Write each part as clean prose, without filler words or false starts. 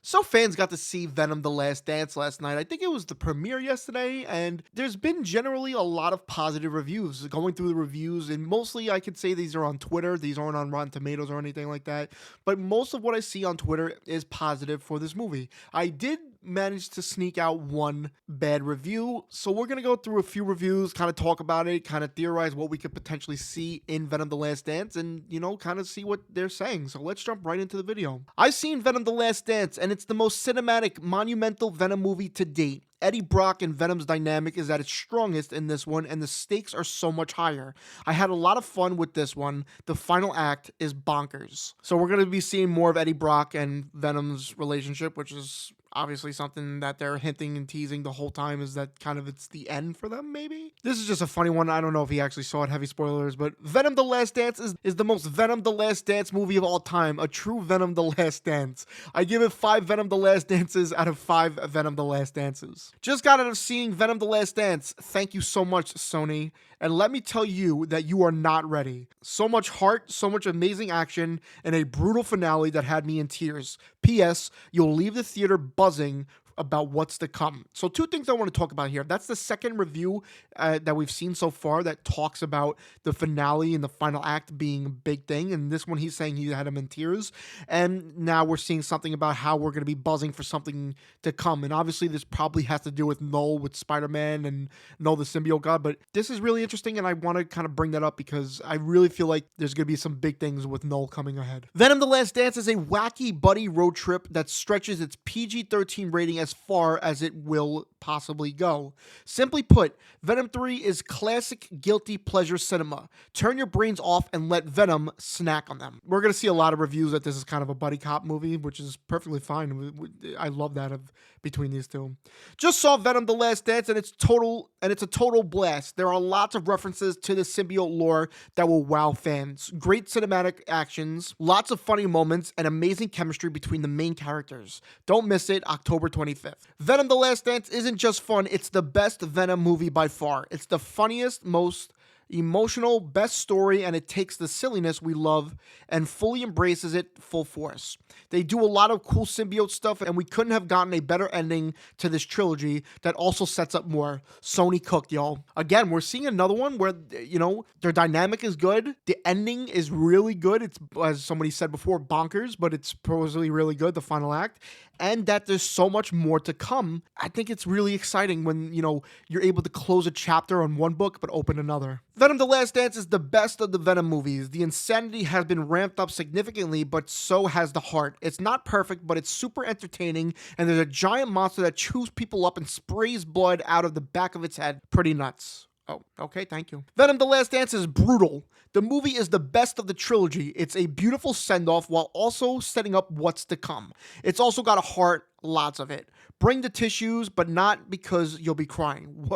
So fans got to see Venom: The Last Dance last night. I think it was the premiere yesterday, and there's been generally a lot of positive reviews. Going through the reviews, and mostly I could say these are on Twitter. These aren't on Rotten Tomatoes or anything like that. But most of what I see on Twitter is positive for this movie. I did manage to sneak out one bad review, so we're gonna go through a few reviews, kind of talk about it, kind of theorize what we could potentially see in Venom: The Last Dance, and kind of see what they're saying. So let's jump right into the video. I've seen Venom: The Last Dance, and it's the most cinematic, monumental Venom movie to date. Eddie Brock and Venom's dynamic is at its strongest in this one, and the stakes are so much higher. I had a lot of fun with this one. The final act is bonkers. So we're going to be seeing more of Eddie Brock and Venom's relationship, which is obviously something that they're hinting and teasing the whole time, is that kind of it's the end for them, maybe? This is just a funny one. I don't know if he actually saw it, heavy spoilers, but Venom: The Last Dance is the most Venom: The Last Dance movie of all time. A true Venom: The Last Dance. I give it 5 Venom: The Last Dances out of 5 Venom: The Last Dances. Just got out of seeing Venom: The Last Dance. Thank you so much, Sony. And let me tell you that you are not ready. So much heart, so much amazing action, and a brutal finale that had me in tears. P.S. You'll leave the theater buzzing about what's to come. So 2 things I want to talk about here. That's the second review that we've seen so far that talks about the finale and the final act being a big thing. And this one, he's saying he had him in tears. And now we're seeing something about how we're going to be buzzing for something to come. And obviously this probably has to do with Null, with Spider-Man and Null the symbiote god. But this is really interesting, and I want to kind of bring that up because I really feel like there's going to be some big things with Null coming ahead. Venom: The Last Dance is a wacky buddy road trip that stretches its PG-13 rating as far as it will possibly go. Simply put, Venom 3 is classic guilty pleasure cinema. Turn your brains off and let Venom snack on them. We're going to see a lot of reviews that this is kind of a buddy cop movie, which is perfectly fine. I love that between these two. Just saw Venom: The Last Dance, and it's a total blast. There are lots of references to the symbiote lore that will wow fans. Great cinematic actions, lots of funny moments, and amazing chemistry between the main characters. Don't miss it, October 25th. Venom: The Last Dance isn't just fun, it's the best Venom movie by far. It's the funniest, most emotional, best story, and it takes the silliness we love and fully embraces it full force. They do a lot of cool symbiote stuff, and we couldn't have gotten a better ending to this trilogy that also sets up more. Sony cooked, y'all. Again, we're seeing another one where, their dynamic is good. The ending is really good. It's, as somebody said before, bonkers, but it's supposedly really good, the final act. And that there's so much more to come. I think it's really exciting when, you're able to close a chapter on one book but open another. Venom: The Last Dance is the best of the Venom movies. The insanity has been ramped up significantly, but so has the heart. It's not perfect, but it's super entertaining, and there's a giant monster that chews people up and sprays blood out of the back of its head. Pretty nuts. Oh, okay, thank you. Venom: The Last Dance is brutal. The movie is the best of the trilogy. It's a beautiful send-off while also setting up what's to come. It's also got a heart, lots of it. Bring the tissues, but not because you'll be crying.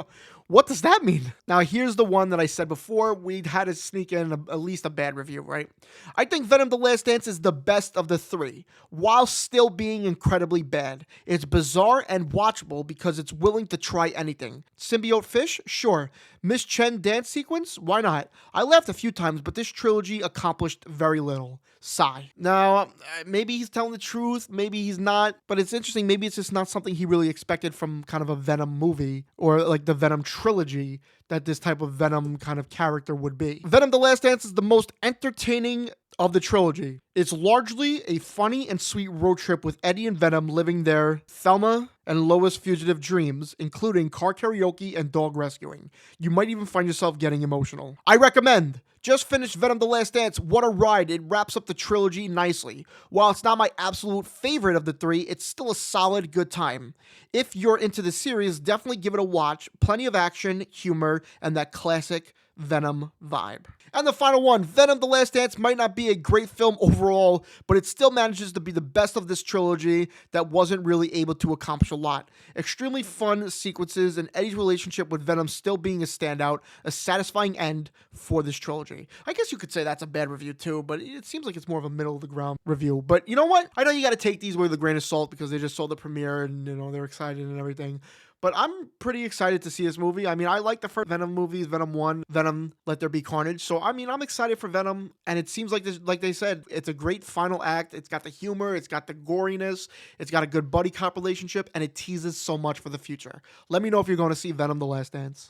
What does that mean? Now, here's the one that I said before. We'd had to sneak in at least a bad review, right? I think Venom: The Last Dance is the best of the 3, while still being incredibly bad. It's bizarre and watchable because it's willing to try anything. Symbiote fish? Sure. Miss Chen dance sequence? Why not? I laughed a few times, but this trilogy accomplished very little. Sigh. Now, maybe he's telling the truth, maybe he's not, but it's interesting. Maybe it's just not something he really expected from kind of a Venom movie or like the Venom trilogy that this type of Venom kind of character would be. Venom: The Last Dance is the most entertaining of the trilogy. It's largely a funny and sweet road trip with Eddie and Venom living their Thelma and Lois fugitive dreams, including car karaoke and dog rescuing. You might even find yourself getting emotional. I recommend. Just finished Venom: The Last Dance. What a ride. It wraps up the trilogy nicely. While it's not my absolute favorite of the 3, it's still a solid good time. If you're into the series, definitely give it a watch. Plenty of action, humor, and that classic Venom vibe. And the final one, Venom: The Last Dance might not be a great film overall, but it still manages to be the best of this trilogy that wasn't really able to accomplish a lot. Extremely fun sequences, and Eddie's relationship with Venom still being a standout, a satisfying end for this trilogy. I guess you could say that's a bad review too, but it seems like it's more of a middle of the ground review. But you know what? I know you got to take these with a grain of salt because they just saw the premiere and they're excited and everything. But I'm pretty excited to see this movie. I mean, I like the first Venom movies, Venom 1, Venom Let There Be Carnage. So I mean, I'm excited for Venom, and it seems like this, like they said, it's a great final act. It's got the humor, it's got the goriness, it's got a good buddy cop relationship, and it teases so much for the future. Let me know if you're going to see Venom: The Last Dance.